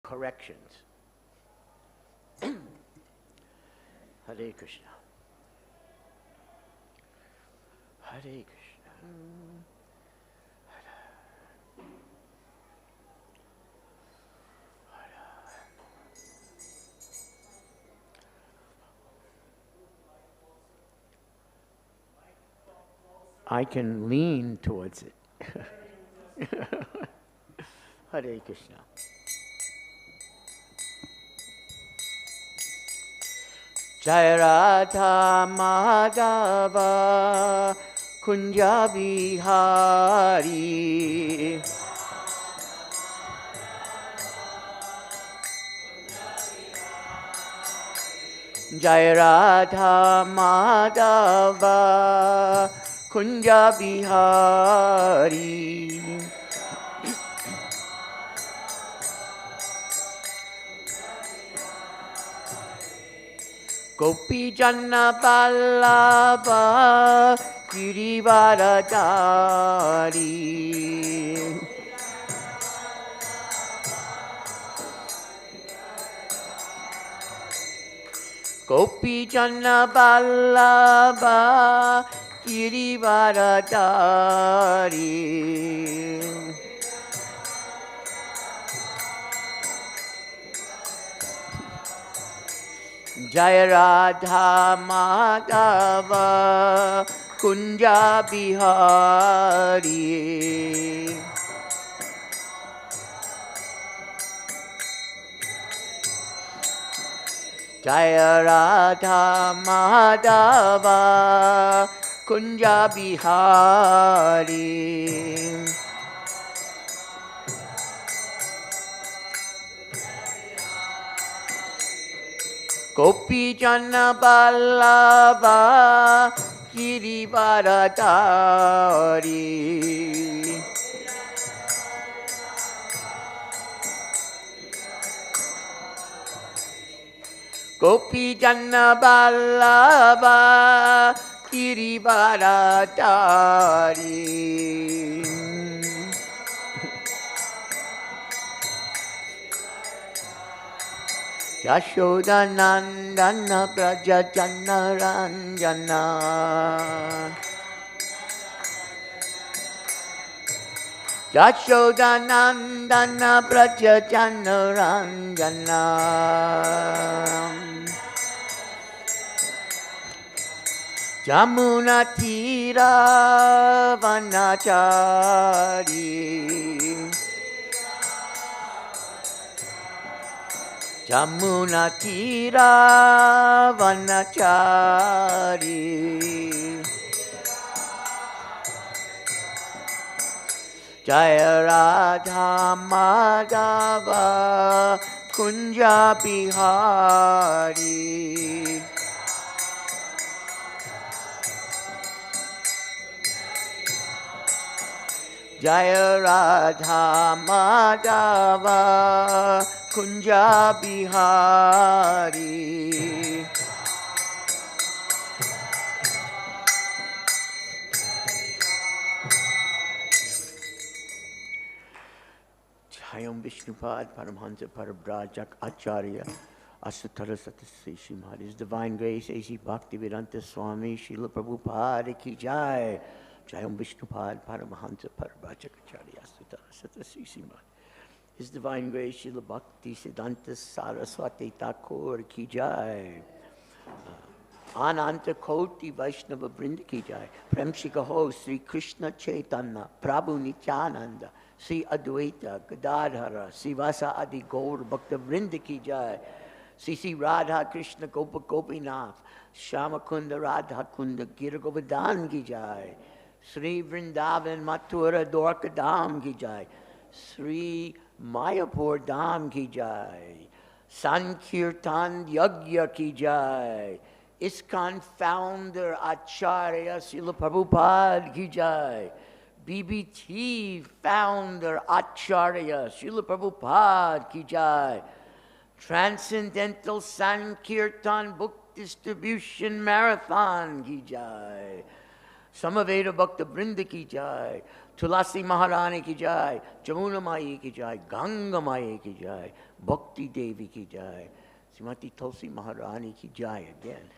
corrections. Hare Krishna. Hare Krishna. I can lean towards it. Hare Krishna. Jai Radha Madhava Kunja Bihari. Jai Radha Madhava Kunja Bihari. Gopi Janna Vallabha Girivaradhari. Gopi Janna Vallabha Girivaradhari. Jai Radha Madhava Kunja Bihari. Jai Radha Madhava Kunja Bihari. Gopi Janna Vallabha Girivaradhari. Gopi Janna Vallabha Girivaradhari. Yashoda Nandana Braja Janna Ranjana. Yashoda Nandana Braja Janna Ranjana. Jamuna Tira Vanachari. Jamuna Tira Vanachari. Jaya Radha Madhava Kunja Bihari. Jaya Radha Madhava Kunja Bihari. Jayam Vishnupad Paramhansa Parabrajak Acharya Asutara Satasri Srimad. His Divine Grace A.C. Bhaktivedanta Swami Srila Prabhupada Ki Jai. Jayam Vishnupad Paramhansa Parabrajak Acharya Asutara Satasri Srimad. His Divine Grace Srila Bhakti Siddhanta Saraswati Thakur Ki Jai. Ananta Koti Vaishnava Brinda Ki Jai. Prem Shikaho Sri Kṛṣṇa Chaitanya Prabhu Nityananda Sri Advaita Gadadhara Sivasa Adi Gaur Bhakta Vrinda Ki Jai. Sri Radha Krishna Gopa Gopinath Shama Kunda Radha Kunda Gira Govardhan Ki Jai. Sri Vrindavan Mathura Dwarka Dham Ki Jai. Sri Mayapur Dham Ki Jai. Sankirtan Yagya Ki Jai. ISKCON founder Acharya Srila Prabhupada Ki Jai. BBT founder Acharya Srila Prabhupada Ki Jai. Transcendental Sankirtan book distribution marathon Ki Jai. Samaveda Bhakta Vrinda Ki Jai. Tulasi Maharani ki jai, Jamuna Mai ki jai, Ganga Mai ki jai, Bhakti Devi ki jai, Srimati Tulsi Maharani ki jai again.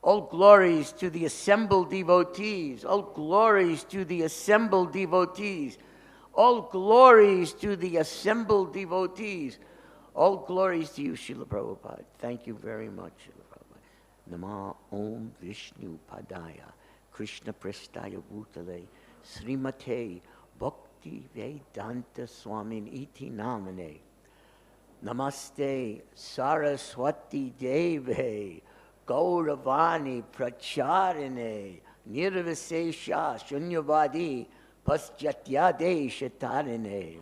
All glories to the assembled devotees. All glories to the assembled devotees. All glories to the assembled devotees. All glories to you, Srila Prabhupada. Thank you very much, Srila Prabhupada. Nama Om Vishnu Padaya Krishna Prestaya Bhutale Srimate Bhakti Vedanta Swamin Iti Namane Namaste Saraswati Deve Gauravani Pracharine Nirvisesha Shunyavadi Paschatyade Shatarine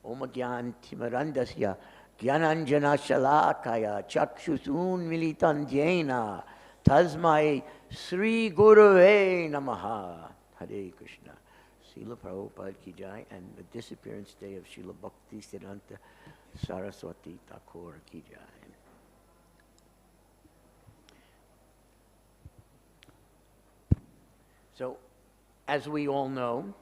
Om Gyan Timarandasya Gyananjana Shalakaya Chakshusun Militanjena Tasmai Sri Gurave Namaha. Hare Krishna. Srila Prabhupada ki jai, and the disappearance day of Srila Bhaktisiddhanta Saraswati Thakur ki jai. So, as we all know,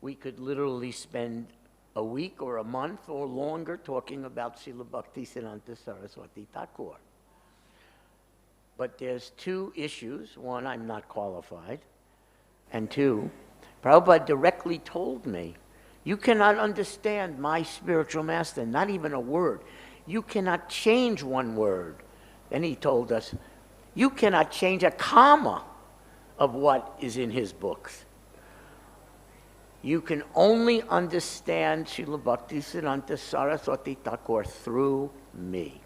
we could literally spend a week or a month or longer talking about Srila Bhaktisiddhanta Saraswati Thakur. But there's two issues. One, I'm not qualified. And two, Prabhupada directly told me, you cannot understand my spiritual master, not even a word. You cannot change one word. Then he told us, you cannot change a comma of what is in his books. You can only understand Srila Bhaktisiddhanta Saraswati Thakur through me.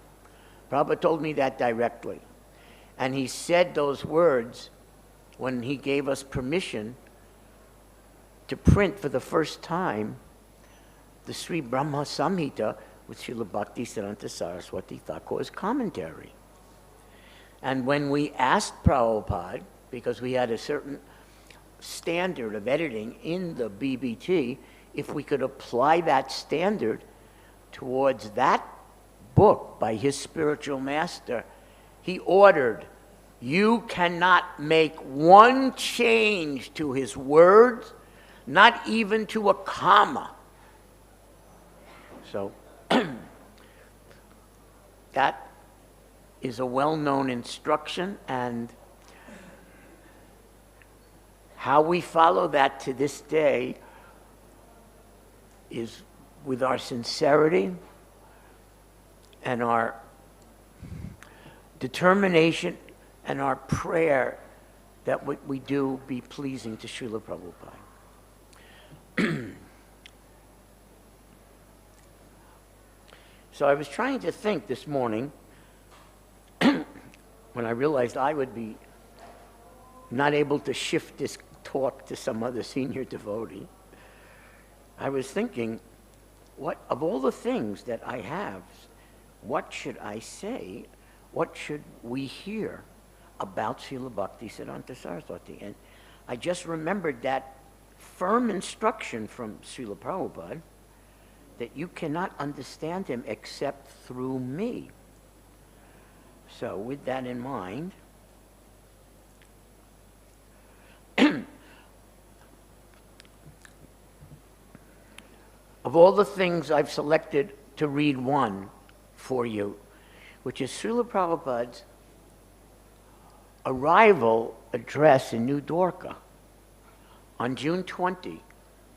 Prabhupada told me that directly. And he said those words when he gave us permission to print for the first time the Sri Brahma Samhita with Srila Bhaktisiddhanta Saraswati Thakur's commentary. And when we asked Prabhupada, because we had a certain standard of editing in the BBT, if we could apply that standard towards that book by his spiritual master, he ordered, you cannot make one change to his words, not even to a comma. So, that is a well-known instruction, and how we follow that to this day is with our sincerity and our determination and our prayer that what we do be pleasing to Srila Prabhupada. So I was trying to think this morning when I realized I would be not able to shift this talk to some other senior devotee. I was thinking, what of all the things that I have, what should I say? What should we hear about Srila Bhaktisiddhanta Saraswati? And I just remembered that firm instruction from Srila Prabhupada that you cannot understand him except through me. So with that in mind, of all the things I've selected to read one for you, which is Srila Prabhupada's arrival address in New Dwarka on June 20,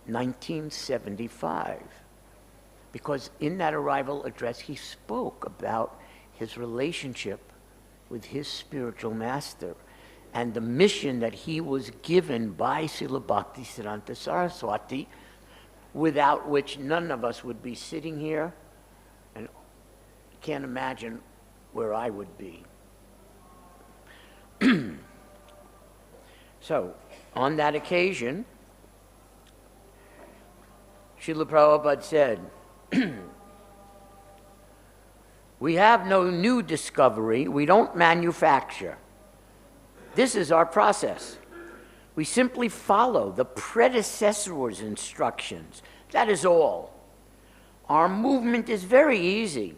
1975. Because in that arrival address, he spoke about his relationship with his spiritual master and the mission that he was given by Srila Bhaktisiddhanta Saraswati, without which none of us would be sitting here, and can't imagine where I would be. So, on that occasion, Srila Prabhupada said, we have no new discovery, we don't manufacture. This is our process. We simply follow the predecessor's instructions. That is all. Our movement is very easy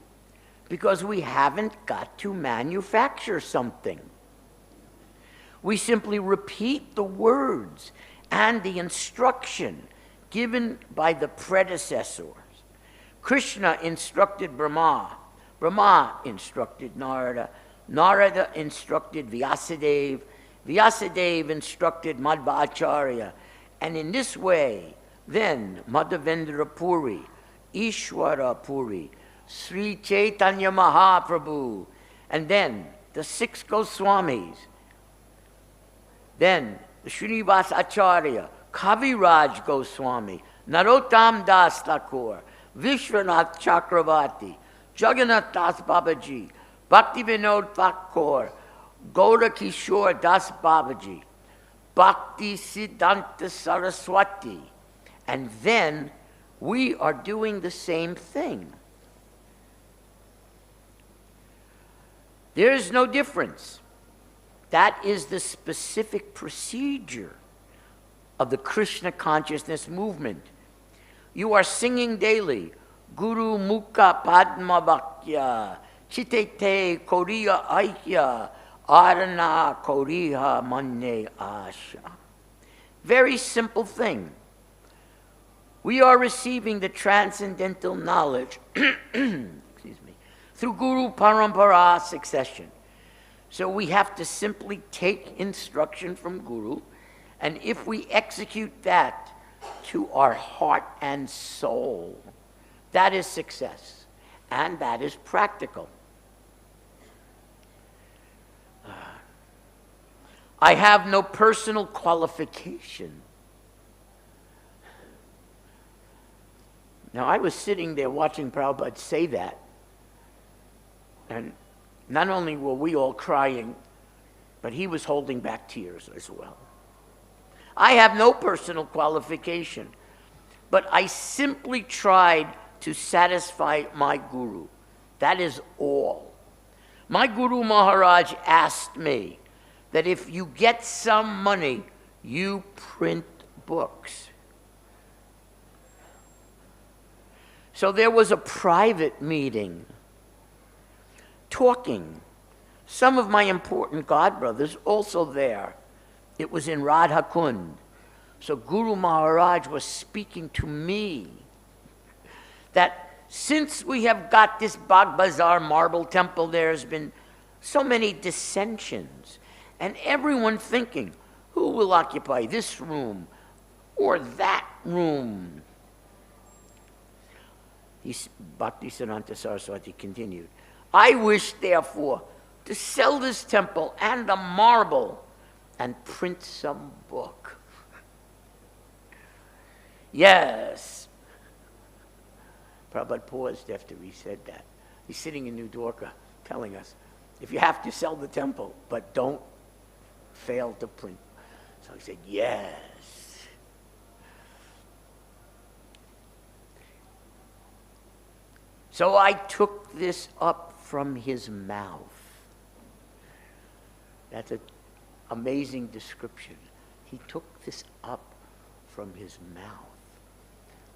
because we haven't got to manufacture something. We simply repeat the words and the instruction given by the predecessors. Kṛṣṇa instructed Brahma, Brahma instructed Narada, Narada instructed Vyasadeva, Vyasadeva instructed Madhvacharya, and in this way, then Madhavendra Puri, Ishwara Puri, Sri Chaitanya Mahaprabhu, and then the 6 Goswamis, then the Srinivas Acharya, Kaviraj Goswami, Narottam Das Thakur, Vishwanath Chakravarti, Jagannath Das Babaji, Bhaktivinoda Thakur, Gaura Kishore Das Babaji, Bhakti Siddhanta Saraswati, and then we are doing the same thing. There is no difference. That is the specific procedure of the Krishna consciousness movement. You are singing daily, Guru Mukha Padma Vakya, Chitete Koriya Aikya, Arana Koriha Manne Asha. Very simple thing. We are receiving the transcendental knowledge through Guru Parampara succession. So we have to simply take instruction from Guru, and if we execute that to our heart and soul, that is success, and that is practical. I have no personal qualification. Now, I was sitting there watching Prabhupada say that, and not only were we all crying, but he was holding back tears as well. I have no personal qualification, but I simply tried to satisfy my Guru. That is all. My Guru Maharaj asked me that if you get some money, you print books. So there was a private meeting, talking. Some of my important godbrothers also there. It was in Radha Kund. So Guru Maharaj was speaking to me that since we have got this Bagh Bazar marble temple, there's been so many dissensions, and everyone thinking, who will occupy this room or that room? Bhaktisiddhanta Saraswati continued, I wish, therefore, to sell this temple and the marble and print some book. Yes. Prabhupada paused after he said that. He's sitting in New Dwarka telling us, if you have to sell the temple, but don't fail to print. So he said, yes. So I took this up from his mouth. That's an amazing description. He took this up from his mouth,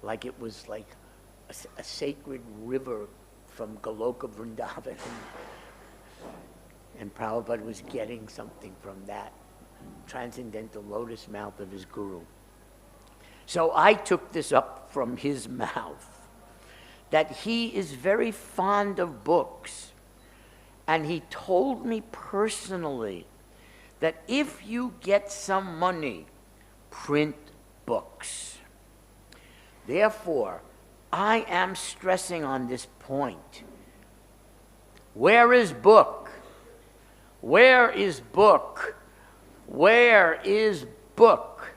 like it was like a sacred river from Goloka Vrindavan. And Prabhupada was getting something from that transcendental lotus mouth of his Guru. So I took this up from his mouth, that he is very fond of books. And he told me personally that if you get some money, print books. Therefore, I am stressing on this point. Where is book? Where is book? Where is book?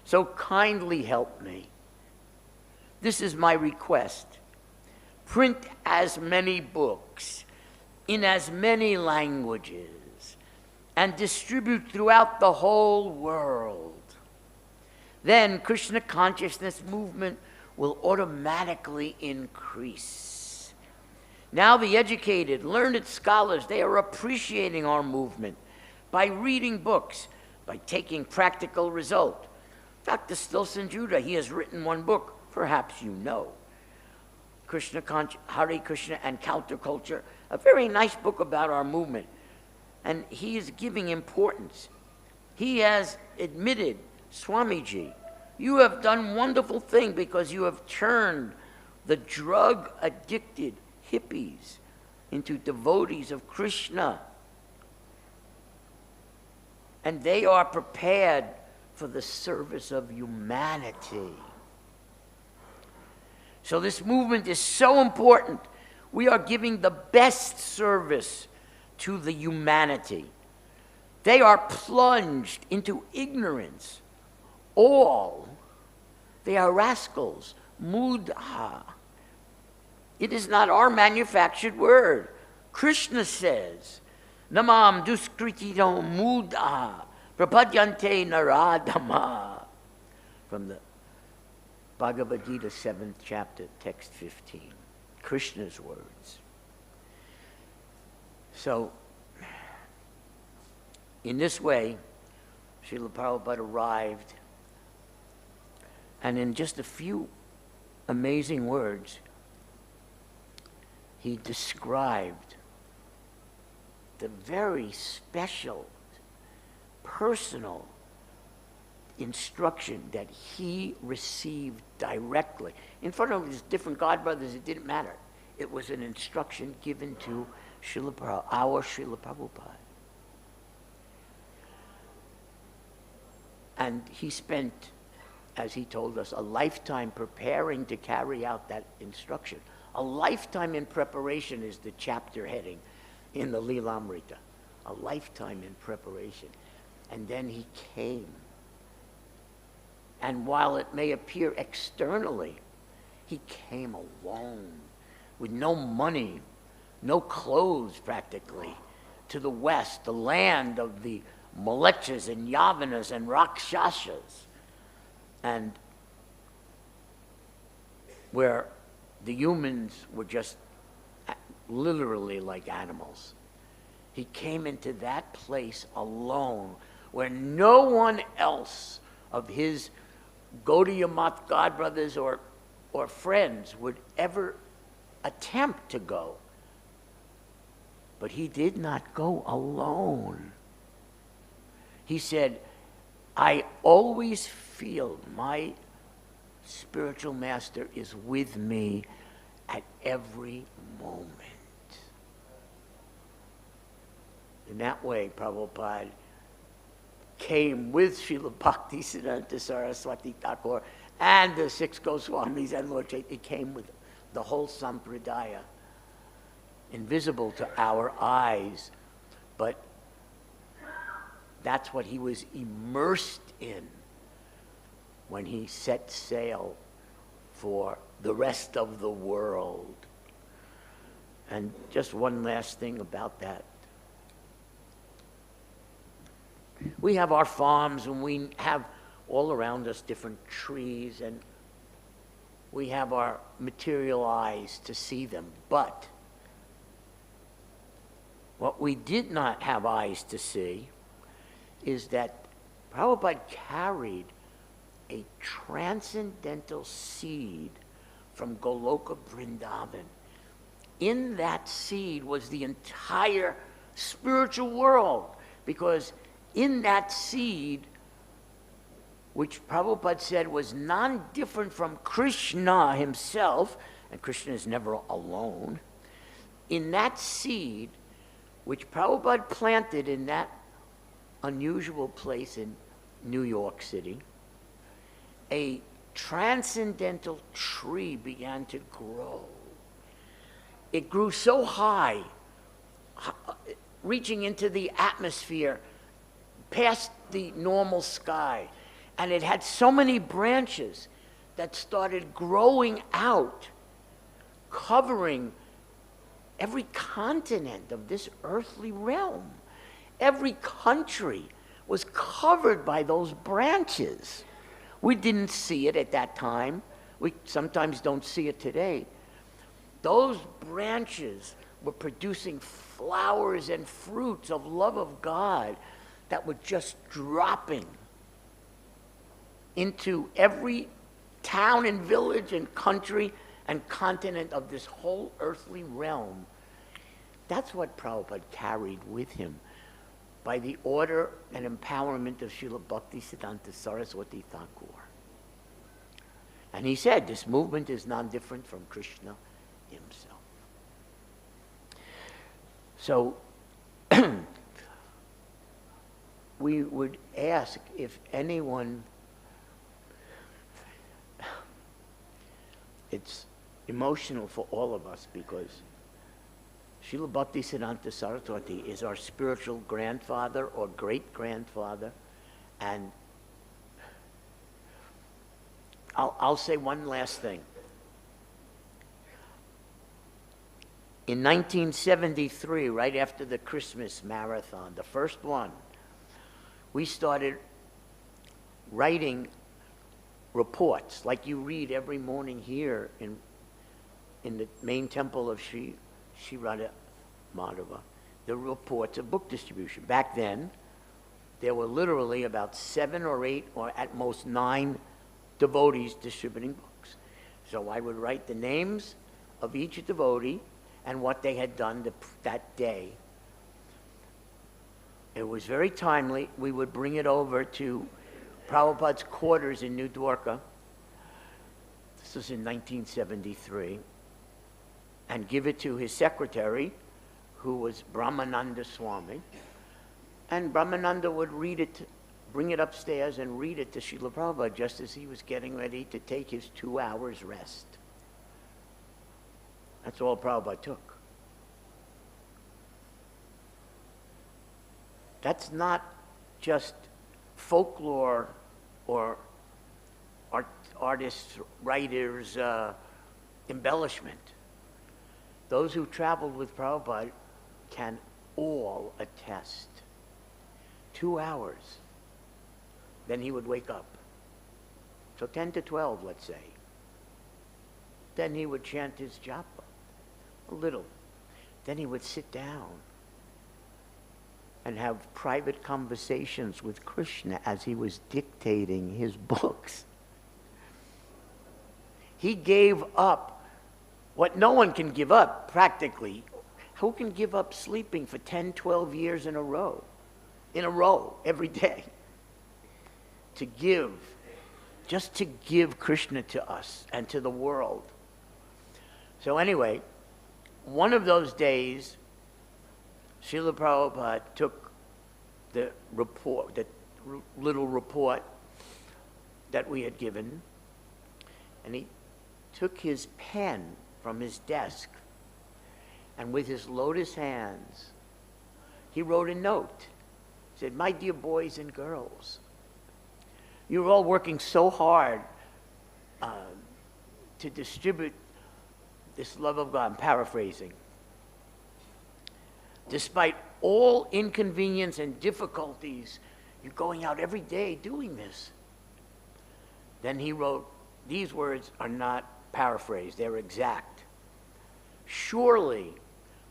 So kindly help me. This is my request. Print as many books in as many languages and distribute throughout the whole world. Then Krishna consciousness movement will automatically increase. Now the educated, learned scholars, they are appreciating our movement by reading books, by taking practical result. Dr. Stilson Judah, he has written one book, perhaps you know, Hare Krishna and Counterculture, a very nice book about our movement. And he is giving importance. He has admitted Swamiji, you have done wonderful thing because you have turned the drug-addicted hippies into devotees of Krishna. And they are prepared for the service of humanity. So this movement is so important. We are giving the best service to the humanity. They are plunged into ignorance. All. They are rascals. Mudha. It is not our manufactured word. Krishna says, Namam duskritinam mudha prapadyante naradama. From the Bhagavad Gita, 7th chapter, text 15. Krishna's words. So, in this way, Srila Prabhupada arrived, and in just a few amazing words, he described the very special, personal instruction that he received directly. In front of his different godbrothers, it didn't matter. It was an instruction given to our Srila Prabhupada. And he spent, as he told us, a lifetime preparing to carry out that instruction. A lifetime in preparation is the chapter heading in the Lilamrita. A lifetime in preparation. And then he came. And while it may appear externally, he came alone, with no money, no clothes practically, to the west, the land of the Malechas and Yavanas and Rakshasas, and where the humans were just literally like animals. He came into that place alone, where no one else of his Gaudiya Math godbrothers or friends would ever attempt to go. But he did not go alone. He said, I always feel my spiritual master is with me at every moment. In that way, Prabhupada came with Srila Bhaktisiddhanta Saraswati Thakur and the 6 Goswamis and Lord Chaitanya. It came with the whole sampradaya, invisible to our eyes, but that's what he was immersed in when he set sail for the rest of the world. And just one last thing about that. We have our farms, and we have all around us different trees, and we have our material eyes to see them. But what we did not have eyes to see is that Prabhupada carried a transcendental seed from Goloka Vrindavan. In that seed was the entire spiritual world, because in that seed, which Prabhupada said was non-different from Krishna himself, and Krishna is never alone, in that seed, which Prabhupada planted in that unusual place in New York City, a transcendental tree began to grow. It grew so high, reaching into the atmosphere, past the normal sky, and it had so many branches that started growing out, covering every continent of this earthly realm. Every country was covered by those branches. We didn't see it at that time. We sometimes don't see it today. Those branches were producing flowers and fruits of love of God that were just dropping into every town and village and country and continent of this whole earthly realm. That's what Prabhupada carried with him. by the order and empowerment of Srila Bhaktisiddhanta Saraswati Thakur. And he said this movement is non-different from Krishna himself. So we would ask if anyone, it's emotional for all of us because Srila Bhaktisiddhanta Saraswati is our spiritual grandfather or great-grandfather, and I'll say one last thing. In 1973, right after the Christmas marathon, the first one, we started writing reports like you read every morning here in the main temple of Sri Radha Madhava, the reports of book distribution. Back then, there were literally about 7 or 8 or at most 9 devotees distributing books. So I would write the names of each devotee and what they had done that day. It was very timely. We would bring it over to Prabhupada's quarters in New Dwarka. This was in 1973. And give it to his secretary, who was Brahmananda Swami. And Brahmananda would read it, bring it upstairs and read it to Srila Prabhupada just as he was getting ready to take his 2 hours rest. That's all Prabhupada took. That's not just folklore or artists, writers' embellishment. Those who traveled with Prabhupada can all attest. 2 hours. Then he would wake up. So 10 to 12, let's say. Then he would chant his japa. A little. Then he would sit down and have private conversations with Krishna as he was dictating his books. He gave up what no one can give up, practically. Who can give up sleeping for 10, 12 years in a row? In a row, every day. To give, just to give Krishna to us and to the world. So anyway, one of those days, Srila Prabhupada took the report, that little report that we had given, and he took his pen from his desk, and with his lotus hands, he wrote a note. He said, "My dear boys and girls, you're all working so hard to distribute this love of God." I'm paraphrasing. "Despite all inconvenience and difficulties, you're going out every day doing this." Then he wrote, these words are not paraphrased, they're exact. "Surely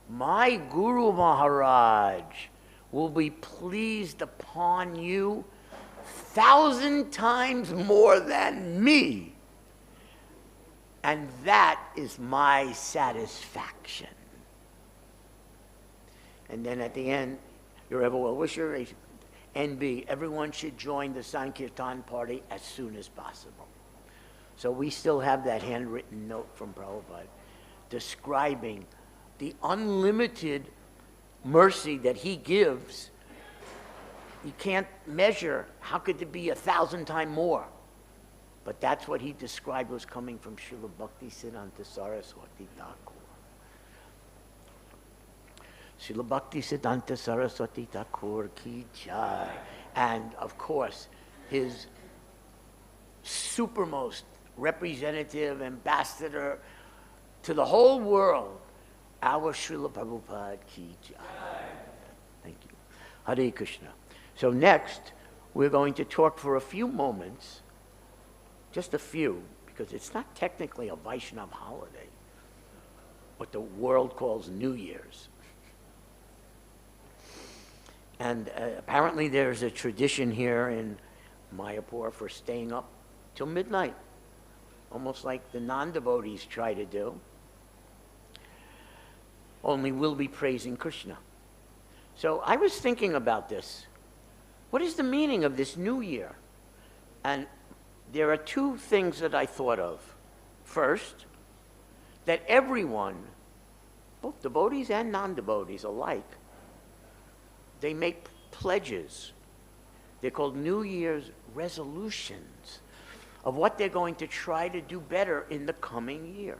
my Guru Maharaj will be pleased upon you 1,000 times more than me. And that is my satisfaction." And then at the end, your ever well wisher, NB, everyone should join the śaṅkitānāṁ party as soon as possible. So we still have that handwritten note from Prabhupada describing the unlimited mercy that he gives. You can't measure how could it be 1,000 times more. But that's what he described was coming from Srila Bhaktisiddhanta Saraswati Thakur. Srila Bhaktisiddhanta Saraswati Thakur ki jai. And of course, his supermost representative, ambassador to the whole world, our Srila Prabhupada ki jai. Thank you. Hare Krishna. So next, we're going to talk for a few moments, just a few, because it's not technically a Vaishnava holiday, what the world calls New Year's. And apparently there's a tradition here in Mayapur for staying up till midnight, almost like the non-devotees try to do. Only we'll be praising Krishna. So I was thinking about this. What is the meaning of this new year? And there are two things that I thought of. First, that everyone, both devotees and non-devotees alike, they make pledges. They're called New Year's resolutions of what they're going to try to do better in the coming year.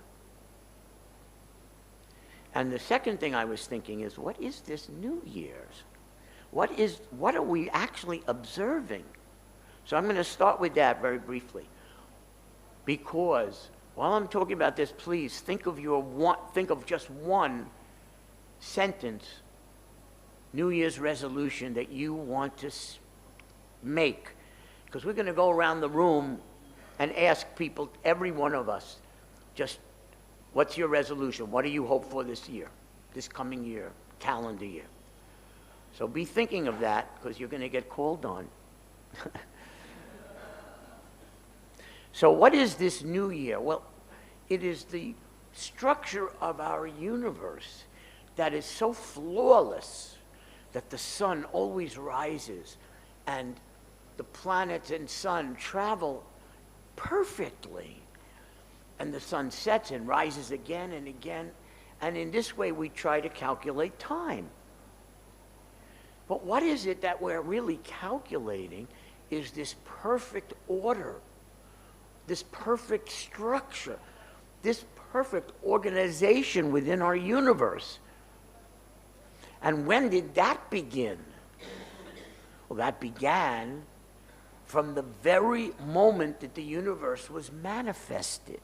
And the second thing I was thinking is, what is this New Year's? What are we actually observing? So I'm going to start with that very briefly. Because while I'm talking about this, please think of just one sentence, New Year's resolution that you want to make. Because we're going to go around the room and ask people, every one of us, just what's your resolution? What do you hope for this year, this coming year, calendar year? So be thinking of that, because you're going to get called on. So what is this new year? Well, it is the structure of our universe that is so flawless that the sun always rises and the planets and sun travel perfectly. And the sun sets and rises again and again. And in this way, we try to calculate time. But what is it that we're really calculating is this perfect order, this perfect structure, this perfect organization within our universe. And when did that begin? Well, that began from the very moment that the universe was manifested.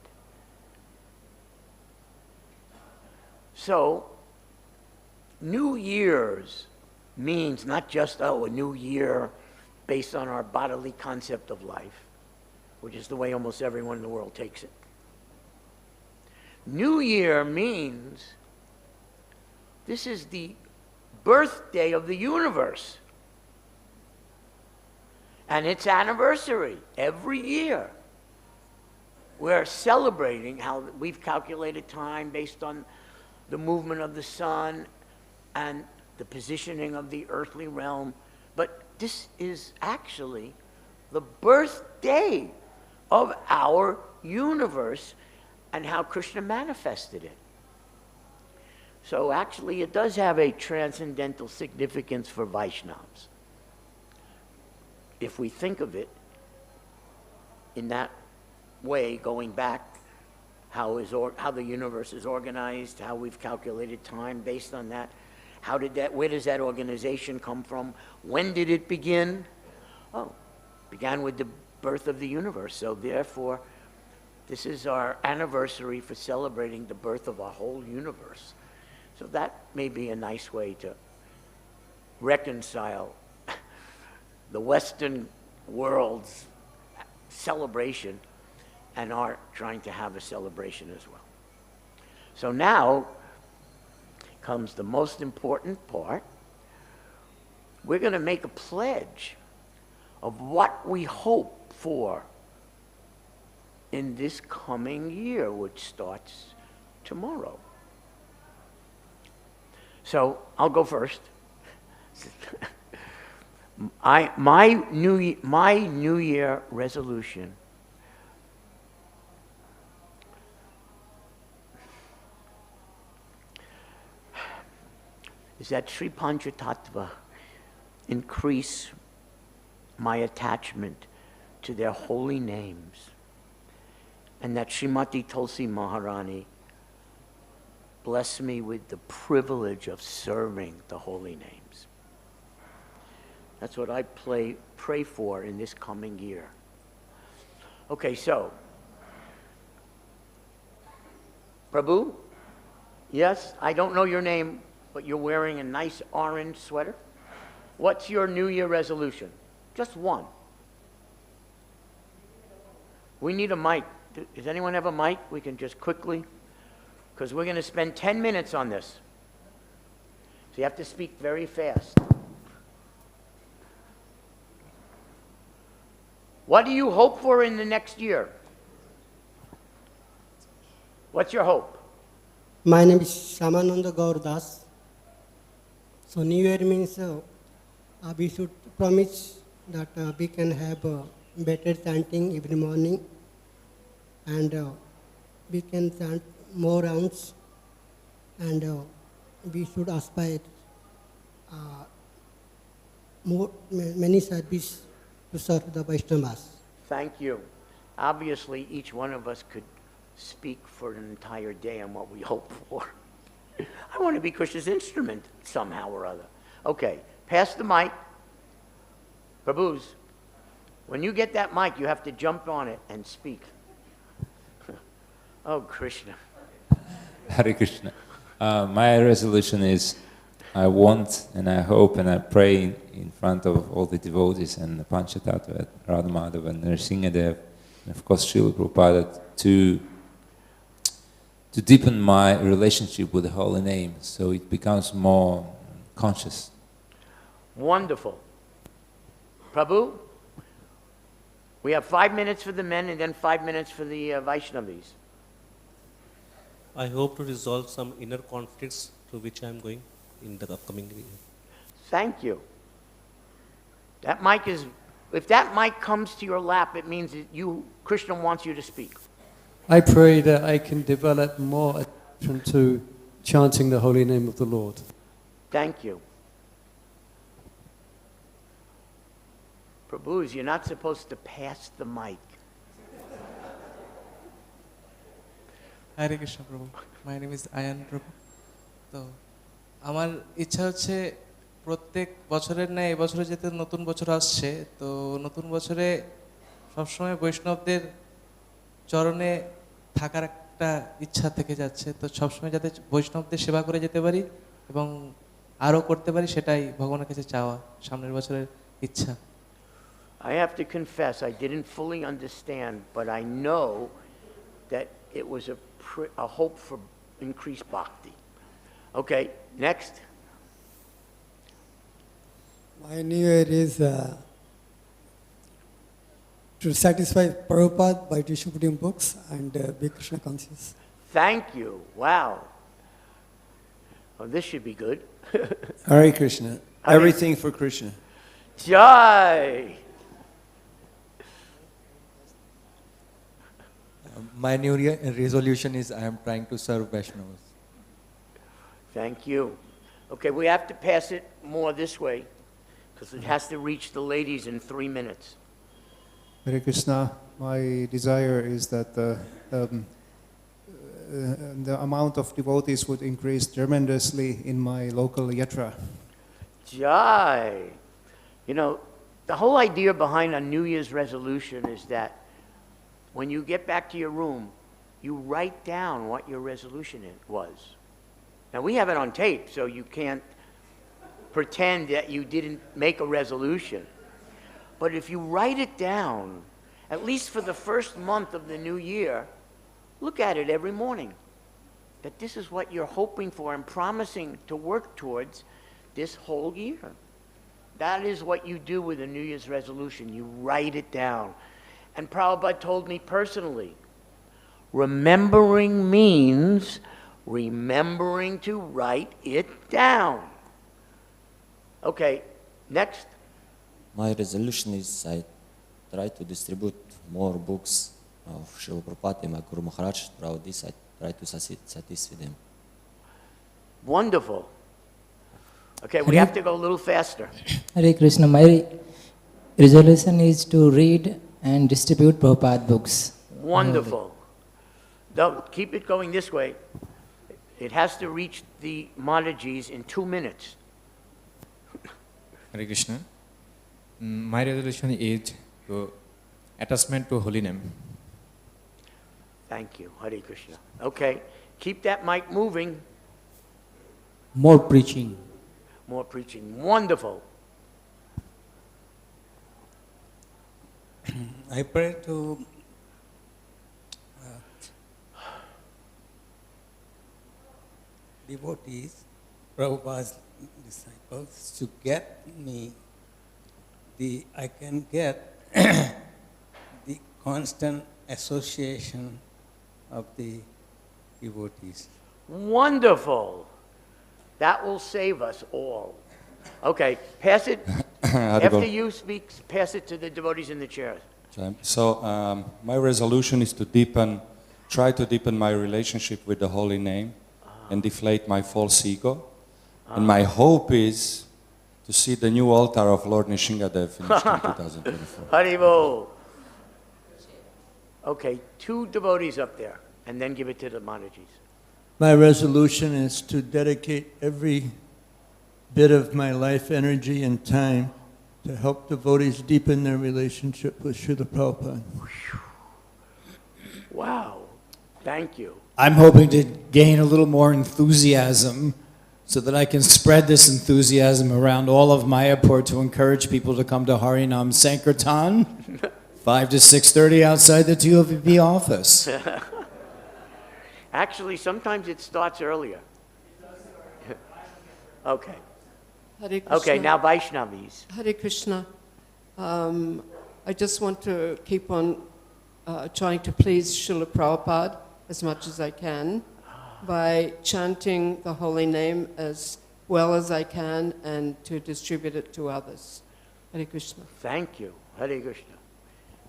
So, New Year's means not just, a new year based on our bodily concept of life, which is the way almost everyone in the world takes it. New Year means this is the birthday of the universe. And its anniversary every year. We're celebrating how we've calculated time based on the movement of the sun and the positioning of the earthly realm. But this is actually the birthday of our universe and how Kṛṣṇa manifested it. So actually it does have a transcendental significance for Vaishnavas. If we think of it in that way, going back, how the universe is organized, how we've calculated time based on that, where does that organization come from? When did it begin? Oh, it began with the birth of the universe. So therefore, this is our anniversary for celebrating the birth of our whole universe. So that may be a nice way to reconcile the Western world's celebration and our trying to have a celebration as well. So now comes the most important part. We're going to make a pledge of what we hope for in this coming year, which starts tomorrow. So I'll go first. My New Year resolution is that Sri Panchatattva increase my attachment to their holy names, and that Srimati Tulsi Maharani bless me with the privilege of serving the holy names. That's what I pray for in this coming year. Okay, so, Prabhu, yes, I don't know your name, but you're wearing a nice orange sweater. What's your New Year resolution? Just one. We need a mic. Does anyone have a mic? We can just quickly, because we're going to spend 10 minutes on this. So you have to speak very fast. What do you hope for in the next year? What's your hope? My name is Shamananda Gauradas. So New Year means we should promise that we can have better chanting every morning, and we can chant more rounds, and we should aspire many service to serve the Vaishnavas. Thank you. Obviously, each one of us could speak for an entire day on what we hope for. I want to be Krishna's instrument somehow or other. Okay, pass the mic. Prabhus, when you get that mic, you have to jump on it and speak. Oh, Krishna. Hare Krishna. My resolution is I want and I hope and I pray in front of all the devotees and the Panchatattva, Radha Madhava and Nrsingadev, and of course Srila Prabhupada, to deepen my relationship with the holy name so it becomes more conscious. Wonderful. Prabhu, we have 5 minutes for the men and then 5 minutes for the Vaishnavis. I hope to resolve some inner conflicts to which I am going in the upcoming year. Thank you. That mic is, if that mic comes to your lap, it means that Krishna wants you to speak. I pray that I can develop more attention to chanting the holy name of the Lord. Thank you. Prabhus, you're not supposed to pass the mic. Hare Krishna Prabhu. My name is Ayan Prabhu. তো আমার ইচ্ছা হচ্ছে প্রত্যেক বছরের ন্যায় এই বছরে যেতে নতুন বছর আসছে, তো নতুন বছরে সবসময় বৈষ্ণবদের চরণে থাকার একটা ইচ্ছা থেকে যাচ্ছে, তো সবসময় যাতে বৈষ্ণবদের সেবা করে যেতে পারি এবং আরও করতে পারি, সেটাই ভগবানের কাছে চাওয়া সামনের বছরের ইচ্ছা। I have to confess, I didn't fully understand, but I know that it was a hope for increased bhakti. Okay, next. My New Year is to satisfy Prabhupada by distributing books and be Krishna conscious. Thank you. Wow. Oh, this should be good. Hare Krishna. Everything for Krishna. Jai. My New Year resolution is I am trying to serve Vaishnavas. Thank you. Okay, we have to pass it more this way because it has to reach the ladies in 3 minutes. Hare Krishna, my desire is that the amount of devotees would increase tremendously in my local yatra. Jai. You know, the whole idea behind a New Year's resolution is that when you get back to your room, you write down what your resolution was. Now, we have it on tape, so you can't pretend that you didn't make a resolution. But if you write it down, at least for the first month of the new year, look at it every morning. That this is what you're hoping for and promising to work towards this whole year. That is what you do with a New Year's resolution. You write it down. And Prabhupada told me personally, remembering means remembering to write it down. Okay, next. My resolution is I try to distribute more books of Srila Prabhupada and my Guru Maharaj. Throughout this, I try to satisfy them. Wonderful. Okay, we have to go a little faster. Hare Krishna, my resolution is to read and distribute Prabhupada books. Wonderful. Don't keep it going this way. It has to reach the Madhajis in 2 minutes. Hare Krishna. My resolution is to attachment to holy name. Thank you. Hare Krishna. Okay, keep that mic moving. More preaching. More preaching. Wonderful. I pray to devotees, Prabhupada's disciples, to get me I can get the constant association of the devotees. Wonderful. That will save us all. Okay, pass it. After Haribol. you speak, pass it to the devotees in the chairs. So my resolution is to try to deepen my relationship with the holy name and deflate my false ego. And my hope is to see the new altar of Lord Nrsingadev finished in 2024. Haribol. Okay, 2 devotees up there, and then give it to the Mataji's. My resolution is to dedicate every bit of my life, energy, and time to help devotees deepen their relationship with Srila Prabhupada. Wow, thank you. I'm hoping to gain a little more enthusiasm so that I can spread this enthusiasm around all of Mayapur to encourage people to come to Harinam Sankirtan, 5 to 6:30 outside the TOVP office. Actually, sometimes it starts earlier. Okay. Hare Krishna. Okay, now Vaishnavis. Hare Krishna. I just want to keep on trying to please Srila Prabhupada as much as I can by chanting the holy name as well as I can and to distribute it to others. Hare Krishna. Thank you. Hare Krishna.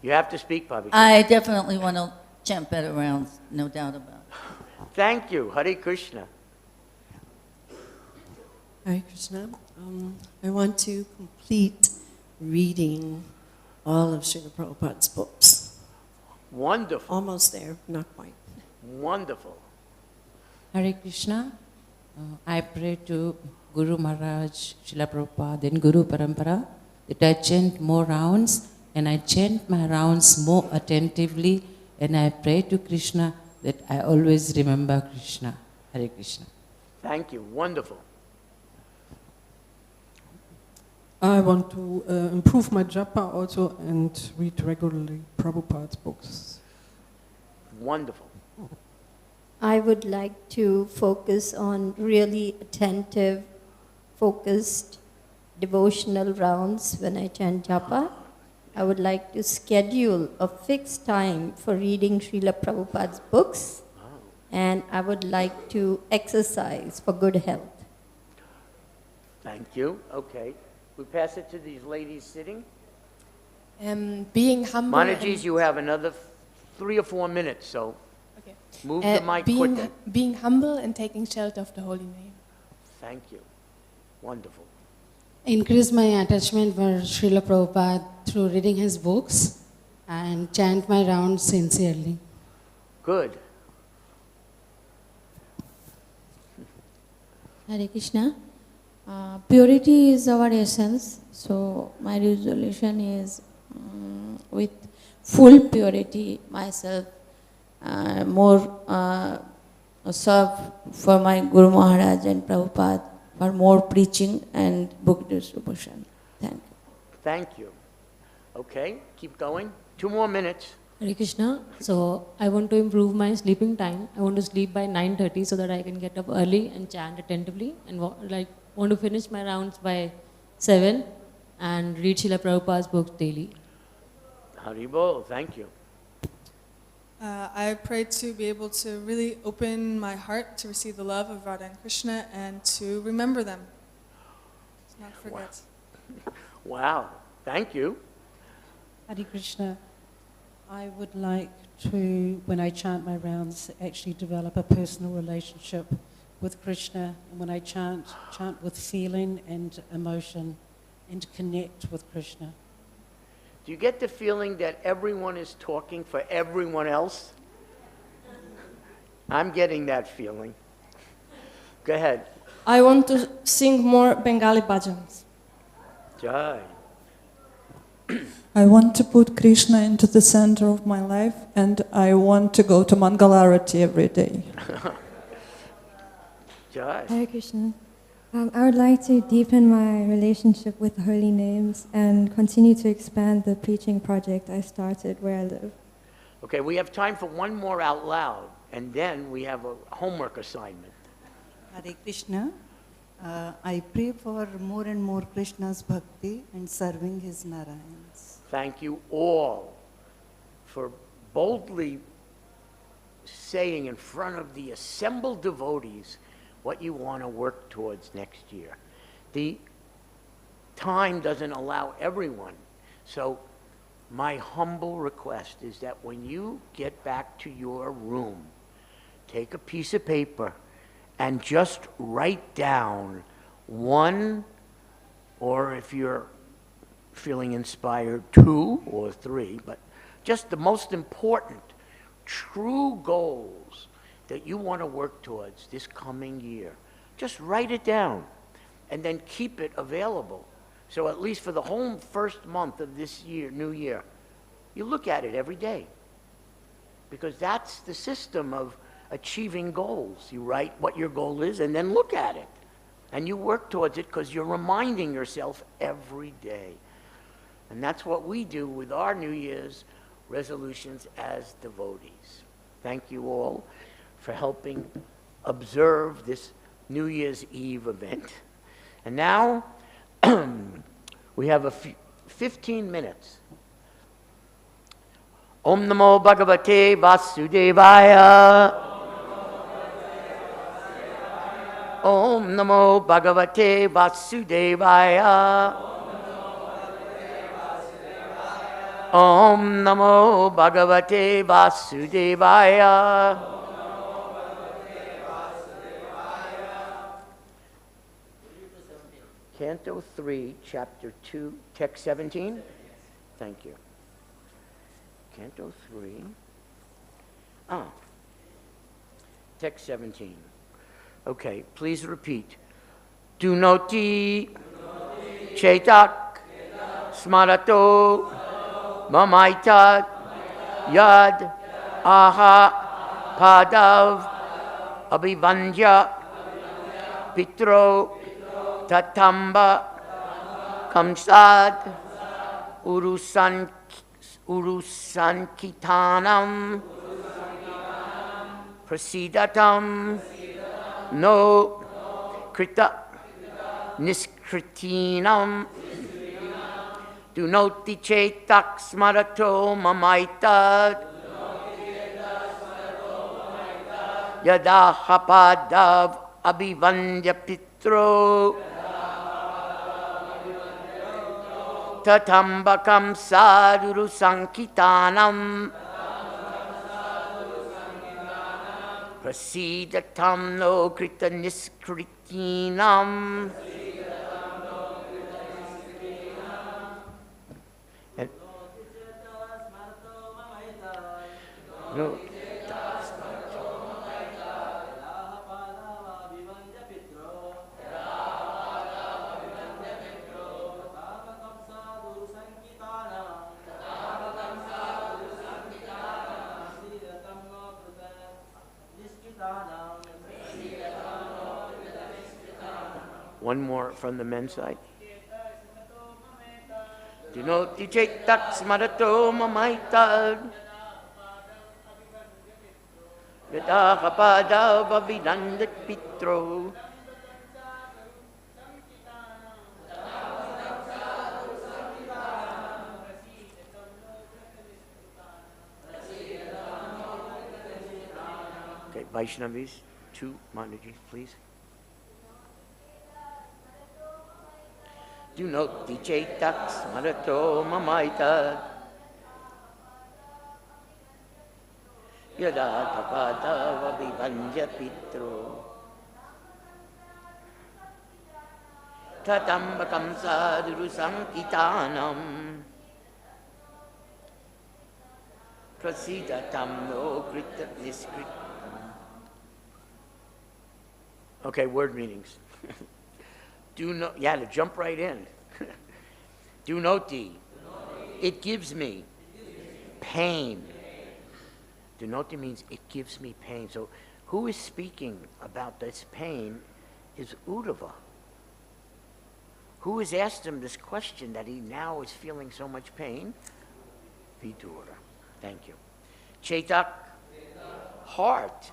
You have to speak, Bobby. I definitely want to chant better rounds, no doubt about it. Thank you. Hare Krishna. Hare Krishna. I want to complete reading all of Srila Prabhupada's books. Wonderful. Almost there, not quite. Wonderful. Hare Krishna. I pray to Guru Maharaj, Srila Prabhupada, and Guru Parampara that I chant more rounds, and I chant my rounds more attentively, and I pray to Krishna that I always remember Krishna. Hare Krishna. Thank you. Wonderful. I want to improve my japa also and read regularly Prabhupada's books. Wonderful. I would like to focus on really attentive, focused, devotional rounds when I chant japa. I would like to schedule a fixed time for reading Srila Prabhupada's books, and I would like to exercise for good health. Thank you. Okay. We pass it to these ladies sitting. Being humble. Manajis, you have another 3 or 4 minutes, so move the mic quicker. Being humble and taking shelter of the holy name. Thank you. Wonderful. Increase my attachment for Srila Prabhupada through reading his books and chant my rounds sincerely. Good. Hare Krishna. Purity is our essence, so my resolution is with full purity myself, more serve for my Guru Maharaj and Prabhupada for more preaching and book distribution. Thank you. Thank you. Okay, keep going. 2 more minutes. Hare Krishna. So I want to improve my sleeping time. I want to sleep by 9:30 so that I can get up early and chant attentively, and want to finish my rounds by 7 and read Srila Prabhupada's books daily. Haribol, thank you. I pray to be able to really open my heart to receive the love of Radha and Krishna and to remember them. To not forget. Wow, thank you. Hare Krishna. I would like to, when I chant my rounds, actually develop a personal relationship with Krishna. And when I chant with feeling and emotion and connect with Krishna. Do you get the feeling that everyone is talking for everyone else? I'm getting that feeling. Go ahead. I want to sing more Bengali bhajans. Jai. I want to put Krishna into the center of my life, and I want to go to Mangalarati every day. Jai. Hare Krishna. I would like to deepen my relationship with the holy names and continue to expand the preaching project I started where I live. Okay, we have time for one more out loud, and then we have a homework assignment. Hare Krishna. I pray for more and more Krishna's bhakti and serving his Narayans. Thank you all for boldly saying in front of the assembled devotees what you want to work towards next year. The time doesn't allow everyone. So my humble request is that when you get back to your room, take a piece of paper and just write down one, or if you're feeling inspired, 2 or 3, but just the most important true goals that you want to work towards this coming year. Just write it down and then keep it available. So at least for the whole first month of this year, new year, you look at it every day. Because that's the system of achieving goals. You write what your goal is and then look at it. And you work towards it because you're reminding yourself every day. And that's what we do with our New Year's resolutions as devotees. Thank you all for helping observe this New Year's Eve event. And now we have 15 minutes. Om Namo Bhagavate Vasudevaya. Om Namo Bhagavate Vasudevaya. Om Namo Bhagavate Vasudevaya. Canto 3, Chapter 2, Text 17. Thank you. Canto 3. Text 17. Okay, please repeat. Dunoti, cetaḥ, smarato, mamaitad, yad, aha, pādāv, abhivandya, pitroḥ, tātāmba, kaṁsād, uru-śaṅkitānāṁ, prasīdatam, no, kṛta-niṣkṛtīnām, dunoti cetaḥ smarato mamaitad, yadaha pādāv abhivandya pitroḥ, tātāmba kaṁsād uru-śaṅkitānāṁ, prasīdatam no kṛta-niṣkṛtīnām. No. One more from the men's side. Dunoti cetaḥ smarato mamaitad, yadaha pādāv abhivandya pitroḥ. Okay, Vaishnavis, 2 Mataji, please. Dunoti cetaḥ smarato mamaitad, yadaha pādāv abhivandya pitroḥ, tātāmba kaṁsād uru-śaṅkitānāṁ, prasīdatam no kṛta-niṣkṛtīnām. Okay, word meanings. Yeah, to jump right in. Dunoti, it gives me pain. Dunoti means it gives me pain. So who is speaking about this pain is Uddhava. Who has asked him this question that he now is feeling so much pain? Vidura. Thank you. Cetaḥ, heart.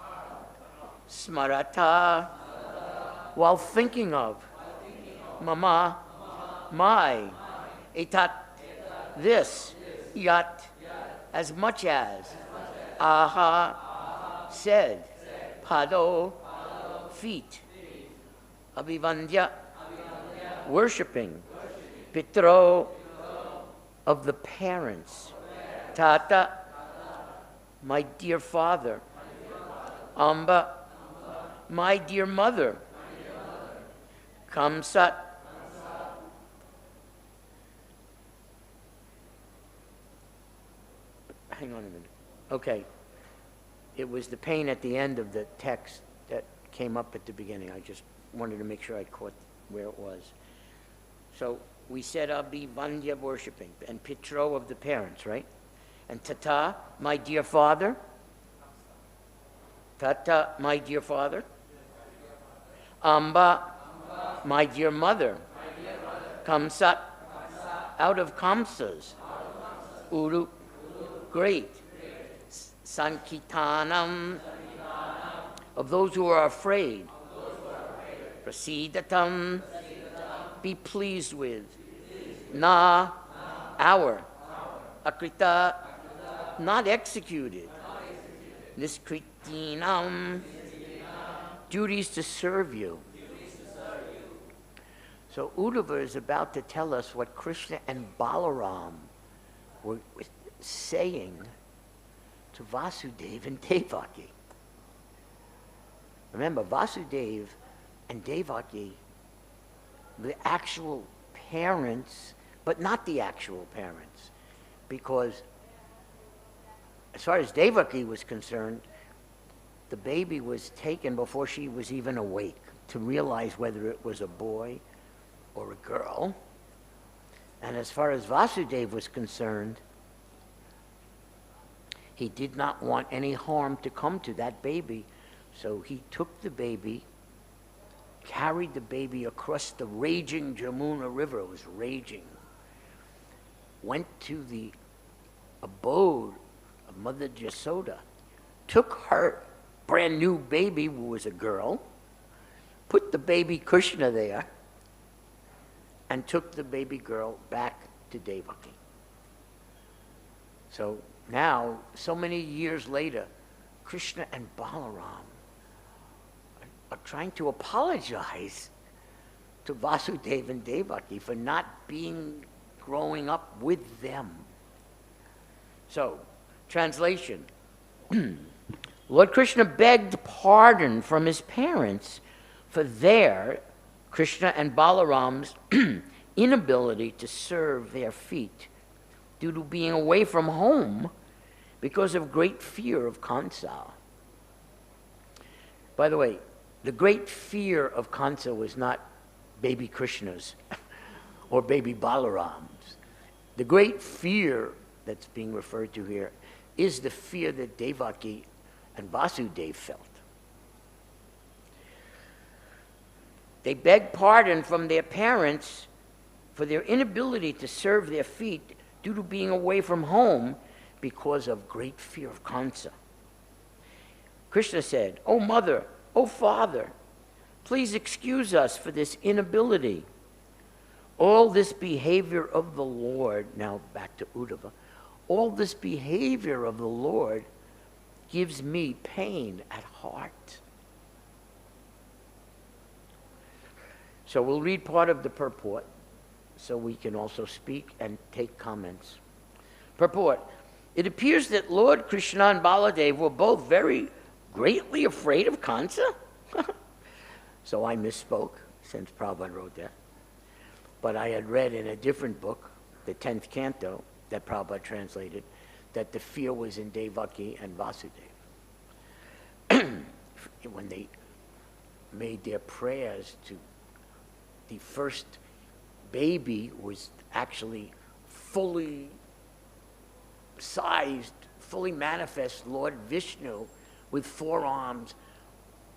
Smarata, while thinking of. Mama, my. Etat, this. Yat, as much as. Aha, said. Pādau, feet. Abhivandya, worshipping. pitroḥ of the parents, tāta, my dear father, amba, my dear mother, kaṁsāt, hang on a minute. Okay. It was the pain at the end of the text that came up at the beginning. I just wanted to make sure I caught where it was. So we said abhivandya worshiping, and pitroḥ of the parents, right? And tāta, my dear father. Tāta, my dear father. Amba, my dear mother. Kaṁsāt, out of kaṁsas. Uru, great. śaṅkitānāṁ, of those who are afraid. Prasīdatam, be pleased with. Na, our. Akṛta, not executed. Niṣkṛtīnām, duties to serve you. So Uddhava is about to tell us what Kṛṣṇa and Balarāma were saying to Vasudeva and Devaki. Remember, Vasudeva and Devaki, the actual parents, but not the actual parents, because as far as Devaki was concerned, the baby was taken before she was even awake to realize whether it was a boy or a girl. And as far as Vasudeva was concerned, he did not want any harm to come to that baby. So he took the baby, carried the baby across the raging Jamuna River. It was raging. Went to the abode of Mother Yasoda, took her brand new baby, who was a girl, put the baby Kṛṣṇa there, and took the baby girl back to Devaki. So now, so many years later, Kṛṣṇa and Balarāma are trying to apologize to Vasudeva and Devaki for not growing up with them. So, translation. Lord Kṛṣṇa begged pardon from his parents for their, Kṛṣṇa and Balarāma's, inability to serve their feet due to being away from home because of great fear of Kaṁsā. By the way, the great fear of Kaṁsā was not baby Kṛṣṇa's or baby Balarāma's. The great fear that's being referred to here is the fear that Devaki and Vasudeva felt. They begged pardon from their parents for their inability to serve their feet due to being away from home because of great fear of Kaṁsā. Kṛṣṇa said, "O mother, O father, please excuse us for this inability. All this behavior of the Lord," now back to Uddhava, "all this behavior of the Lord gives me pain at heart." So we'll read part of the purport so we can also speak and take comments. Purport. It appears that Lord Kṛṣṇa and Baladeva were both very greatly afraid of Kaṁsā. So I misspoke, since Prabhupada wrote that. But I had read in a different book, the 10th canto, that Prabhupada translated, that the fear was in Devaki and Vasudeva. When they made their prayers to the first baby was actually fully sized, fully manifest Lord Vishnu with 4 arms,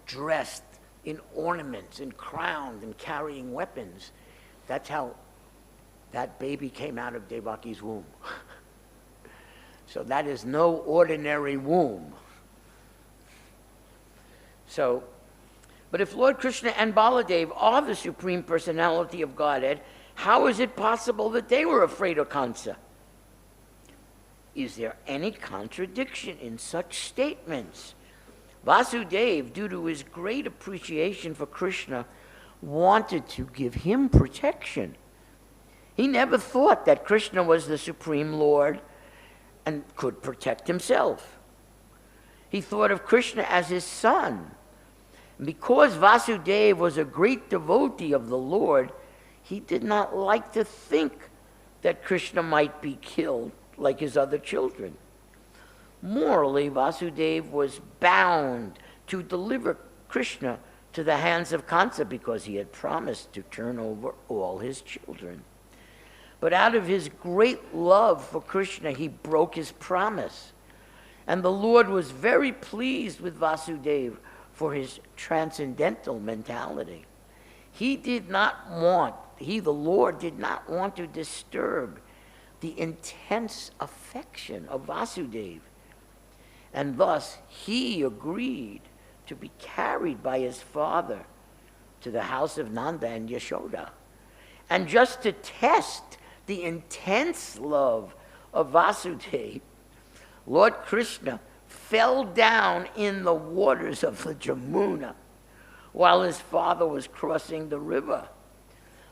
dressed in ornaments and crowned and carrying weapons. That's how that baby came out of Devaki's womb. So that is no ordinary womb. So, but if Lord Kṛṣṇa and Baladeva are the Supreme Personality of Godhead, how is it possible that they were afraid of Kaṁsā? Is there any contradiction in such statements? Vasudeva, due to his great appreciation for Kṛṣṇa, wanted to give him protection. He never thought that Krishna was the Supreme Lord and could protect himself. He thought of Krishna as his son. Because Vasudeva was a great devotee of the Lord, he did not like to think that Krishna might be killed like his other children. Morally, Vasudeva was bound to deliver Krishna to the hands of Kaṁsa because he had promised to turn over all his children. But out of his great love for Krishna, he broke his promise. And the Lord was very pleased with Vasudeva for his transcendental mentality. The Lord did not want to disturb the intense affection of Vasudeva. And thus, he agreed to be carried by his father to the house of Nanda and Yashoda. And just to test the intense love of Vasudeva, Lord Krishna fell down in the waters of the Jamuna while his father was crossing the river.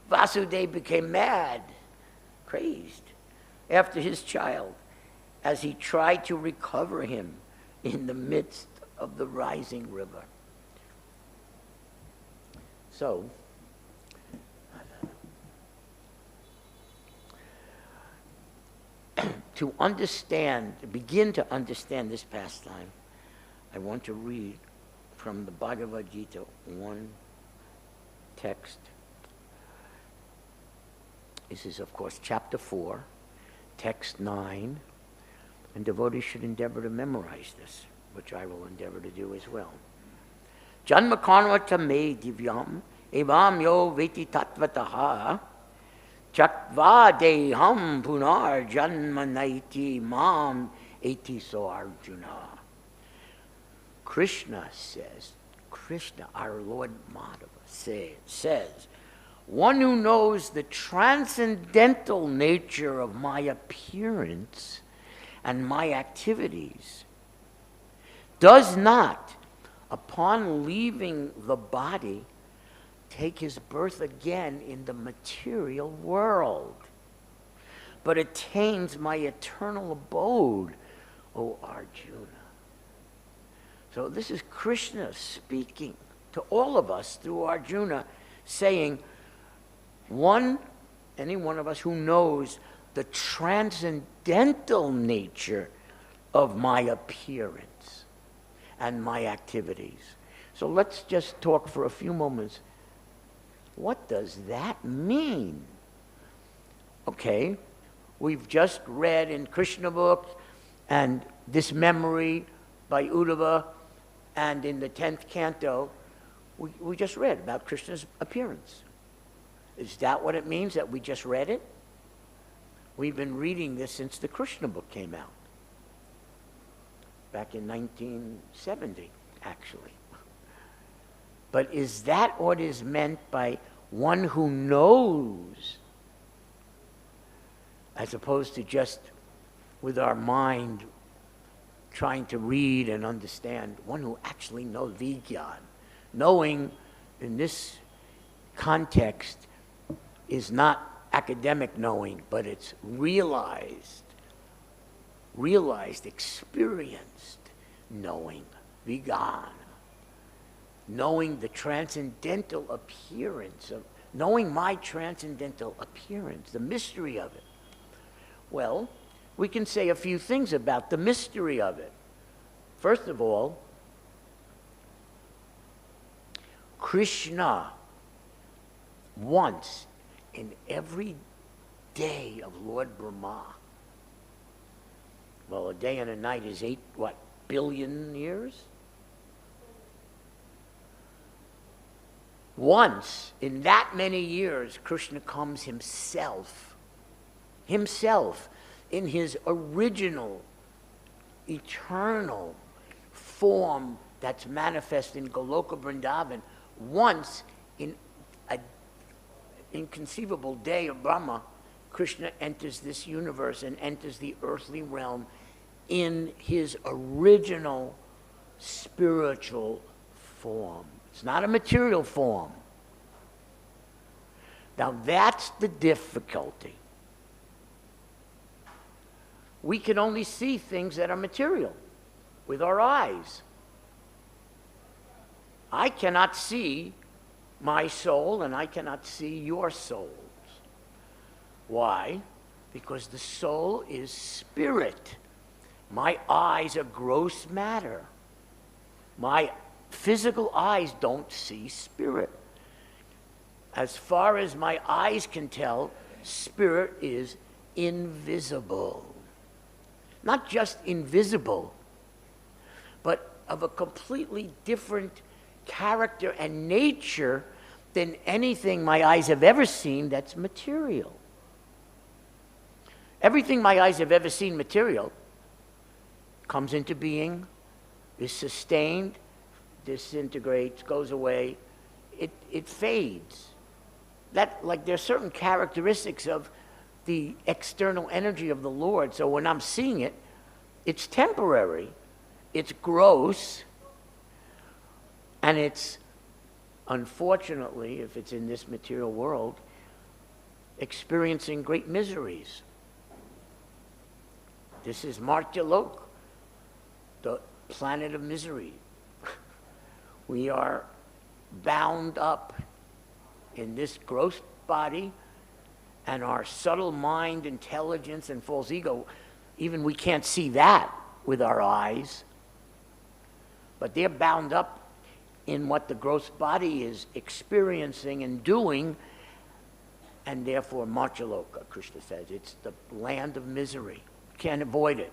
Vasudeva became mad, crazed, after his child as he tried to recover him in the midst of the rising river. So, to begin to understand this pastime, I want to read from the Bhagavad Gita one text. This is, of course, chapter 4, text 9, and devotees should endeavor to memorize this, which I will endeavor to do as well. Janma karmata me divyam evam yo veti tattvataha Chaktva deham punar janmanaiti mam eti so Arjuna. Krishna, our Lord Madhava, says, one who knows the transcendental nature of my appearance and my activities does not, upon leaving the body, take his birth again in the material world, but attains my eternal abode, O Arjuna. So this is Krishna speaking to all of us through Arjuna, saying, any one of us who knows the transcendental nature of my appearance and my activities. So let's just talk for a few moments. What does that mean? Okay, we've just read in Krishna books and this memory by Uddhava, and in the 10th canto, we just read about Krishna's appearance. Is that what it means that we just read it? We've been reading this since the Krishna book came out, back in 1970, actually. But is that what is meant by one who knows, as opposed to just with our mind trying to read and understand, one who actually knows Vigyan? Knowing in this context is not academic knowing, but it's realized, experienced knowing, Vigyan. Knowing the transcendental appearance of, knowing my transcendental appearance, the mystery of it. Well, we can say a few things about the mystery of it. First of all, Krishna, once in every day of Lord Brahma, well, a day and a night is 8 billion years? Once in that many years, Krishna comes himself in his original, eternal form that's manifest in Goloka Vrindavan. Once in an inconceivable day of Brahma, Krishna enters this universe and enters the earthly realm in his original spiritual form. It's not a material form. Now that's the difficulty. We can only see things that are material with our eyes. I cannot see my soul and I cannot see your souls. Why? Because the soul is spirit. My eyes are gross matter. My physical eyes don't see spirit. As far as my eyes can tell, spirit is invisible. Not just invisible, but of a completely different character and nature than anything my eyes have ever seen that's material. Everything my eyes have ever seen material comes into being, is sustained, disintegrates, goes away, it fades. That, like, there's certain characteristics of the external energy of the Lord. So when I'm seeing it, it's temporary, it's gross, and it's, unfortunately, if it's in this material world, experiencing great miseries. This is Martyalok, the planet of misery. We are bound up in this gross body, and our subtle mind, intelligence, and false ego, even we can't see that with our eyes, but they're bound up in what the gross body is experiencing and doing, and therefore Martyaloka, Krishna says, it's the land of misery. Can't avoid it.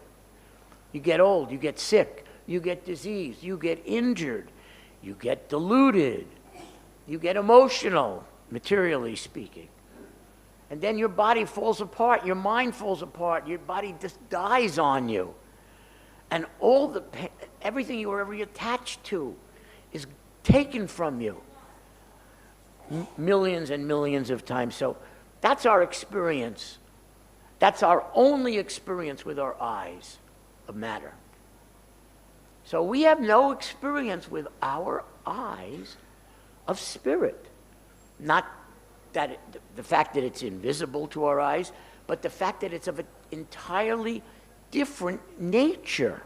You get old, you get sick, you get diseased, you get injured, you get deluded, you get emotional, materially speaking. And then your body falls apart, your mind falls apart, your body just dies on you. And all everything you were ever attached to is taken from you millions and millions of times. So that's our experience. That's our only experience with our eyes of matter. So we have no experience with our eyes of spirit. Not that the fact that it's invisible to our eyes, but the fact that it's of an entirely different nature.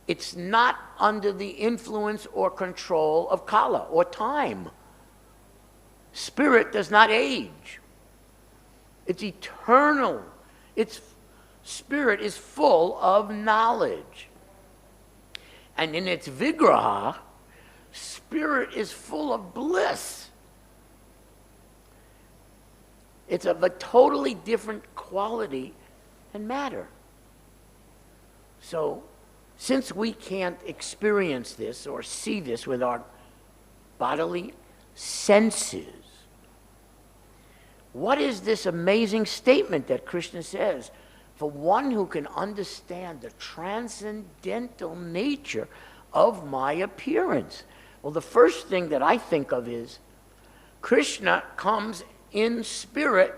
It's not under the influence or control of kala or time. Spirit does not age. It's eternal. Its spirit is full of knowledge. And in its vigraha, spirit is full of bliss. It's of a totally different quality and matter. So, since we can't experience this or see this with our bodily senses, what is this amazing statement that Krishna says? For one who can understand the transcendental nature of my appearance. Well, the first thing that I think of is Krishna comes in spirit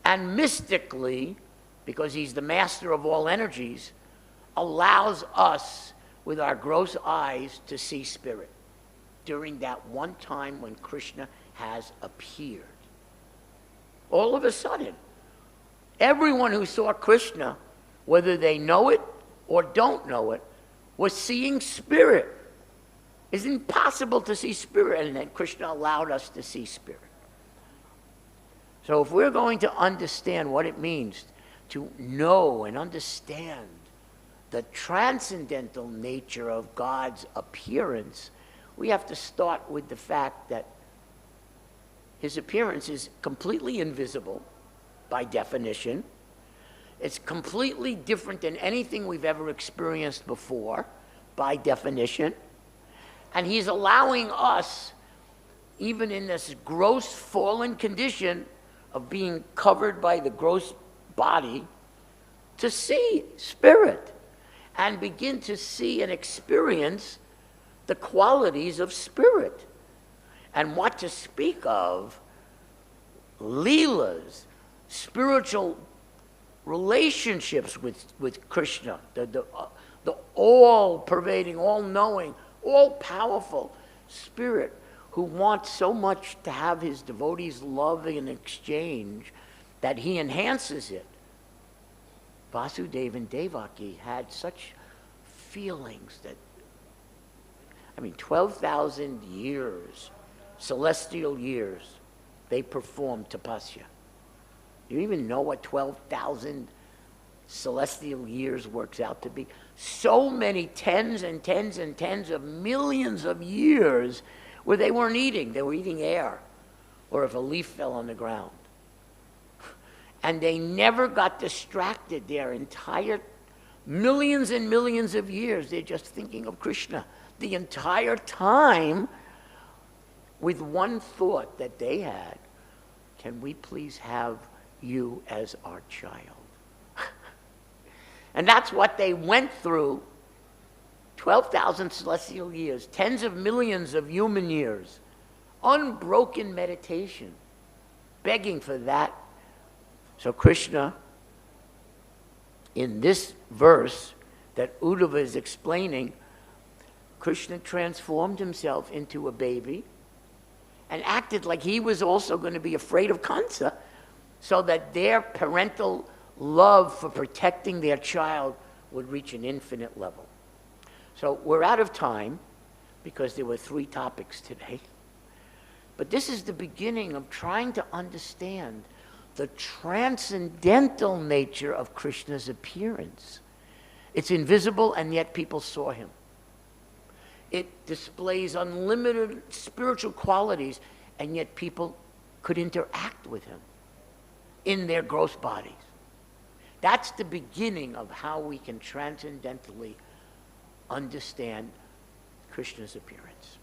and mystically, because he's the master of all energies, allows us with our gross eyes to see spirit during that one time when Krishna has appeared. All of a sudden, everyone who saw Krishna, whether they know it or don't know it, was seeing spirit. It's impossible to see spirit, and then Krishna allowed us to see spirit. So if we're going to understand what it means to know and understand the transcendental nature of God's appearance, we have to start with the fact that his appearance is completely invisible by definition. It's completely different than anything we've ever experienced before by definition. And he's allowing us, even in this gross fallen condition of being covered by the gross body, to see spirit and begin to see and experience the qualities of spirit. And what to speak of leelas, spiritual relationships with Krishna, the all-pervading, all-knowing, all-powerful spirit who wants so much to have his devotees love in exchange that he enhances it. Vasudeva and Devaki had such feelings that, 12,000 years, celestial years, they performed tapasya. Do you even know what 12,000 celestial years works out to be? So many tens and tens and tens of millions of years where they weren't eating. They were eating air, or if a leaf fell on the ground. And they never got distracted. Their entire millions and millions of years, they're just thinking of Krishna the entire time, with one thought that they had: can we please have you as our child? And that's what they went through. 12,000 celestial years, tens of millions of human years, unbroken meditation, begging for that. So Krishna, in this verse that Uddhava is explaining, Krishna transformed himself into a baby and acted like he was also going to be afraid of Kaṁsa, so that their parental love for protecting their child would reach an infinite level. So we're out of time because there were 3 topics today. But this is the beginning of trying to understand the transcendental nature of Krishna's appearance. It's invisible, and yet people saw him. It displays unlimited spiritual qualities, and yet people could interact with him in their gross bodies. That's the beginning of how we can transcendentally understand Krishna's appearance.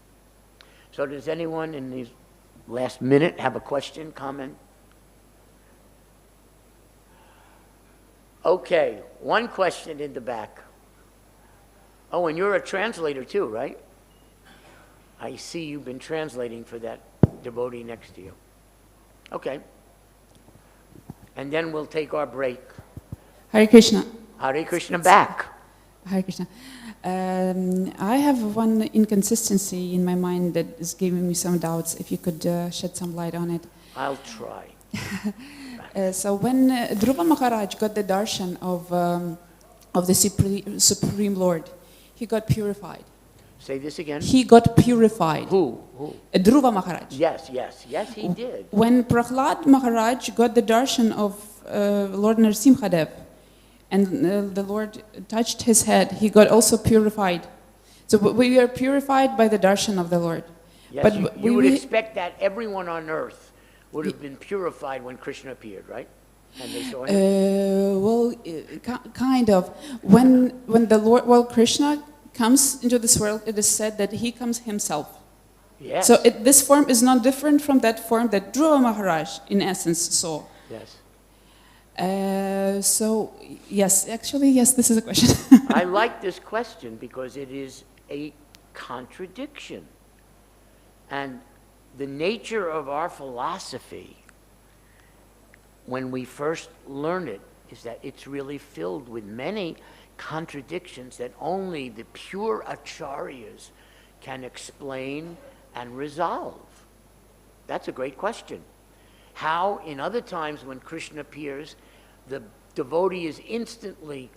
So does anyone in these last minute have a question, comment? Okay, one question in the back. Oh, and you're a translator too, right? I see you've been translating for that devotee next to you. Okay. And then we'll take our break. Hare Krishna. Hare Krishna back. Hare Krishna. I have one inconsistency in my mind that is giving me some doubts. If you could shed some light on it. I'll try. So when Dhruva Maharaj got the darshan of the Supreme Lord, he got purified. Say this again. He got purified. Who? Dhruva Maharaj. Yes, he did. When Prahlad Maharaj got the darshan of Lord Narasimhadev, and the Lord touched his head, he got also purified. So we are purified by the darshan of the Lord. Yes, but you would expect that everyone on earth would have been purified when Krishna appeared, right? And they saw him? Kind of. When the Lord, Krishna comes into this world, it is said that he comes himself. Yes. So this form is not different from that form that Dhruva Maharaj, in essence, saw. Yes. So, yes, this is a question. I like this question because it is a contradiction. And the nature of our philosophy, when we first learn it, is that it's really filled with many contradictions that only the pure acharyas can explain and resolve. That's a great question. How, in other times when Krishna appears, the devotee is instantly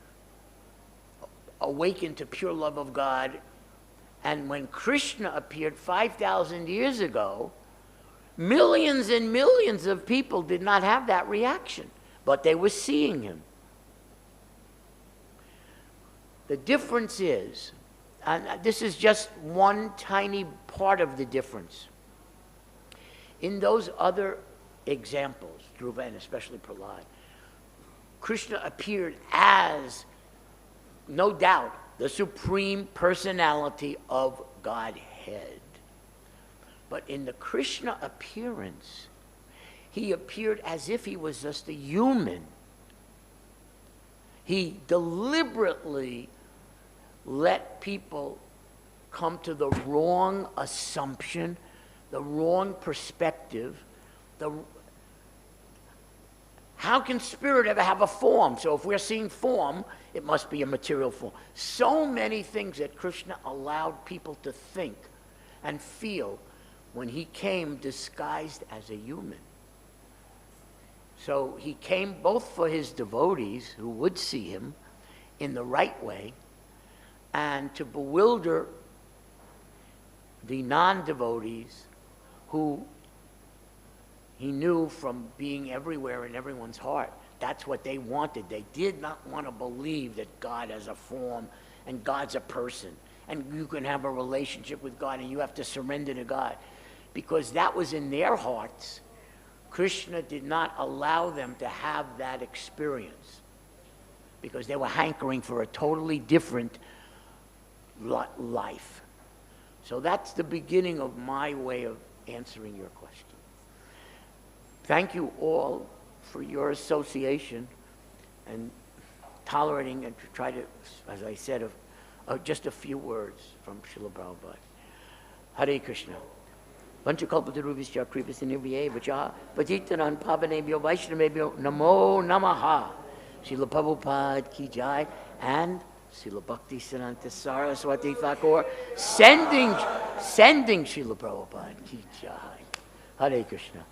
awakened to pure love of God, and when Krishna appeared 5,000 years ago, millions and millions of people did not have that reaction, but they were seeing him. The difference is, and this is just one tiny part of the difference, in those other examples, Dhruva and especially Prahlad, Krishna appeared as, no doubt, the supreme personality of Godhead. But in the Krishna appearance, he appeared as if he was just a human. He deliberately let people come to the wrong assumption, the wrong perspective. How can spirit ever have a form? So if we're seeing form, it must be a material form. So many things that Krishna allowed people to think and feel when he came disguised as a human. So he came both for his devotees who would see him in the right way and to bewilder the non-devotees who he knew from being everywhere in everyone's heart. That's what they wanted. They did not want to believe that God has a form and God's a person and you can have a relationship with God and you have to surrender to God. Because that was in their hearts. Krishna did not allow them to have that experience because they were hankering for a totally different life. So that's the beginning of my way of answering your question. Thank you all for your association and tolerating and to try to, as I said, just a few words from Srila Prabhupada. Hare Krishna. Vanchakalpatarubhischa kripasinirvyevacha patitanam pavanebhyo vaishnavebhyo namo namaha. Srila Prabhupada ki jai and Srila Bhakti Siddhanta Saraswati Thakur sending Srila Prabhupada ki jai. Hare Krishna.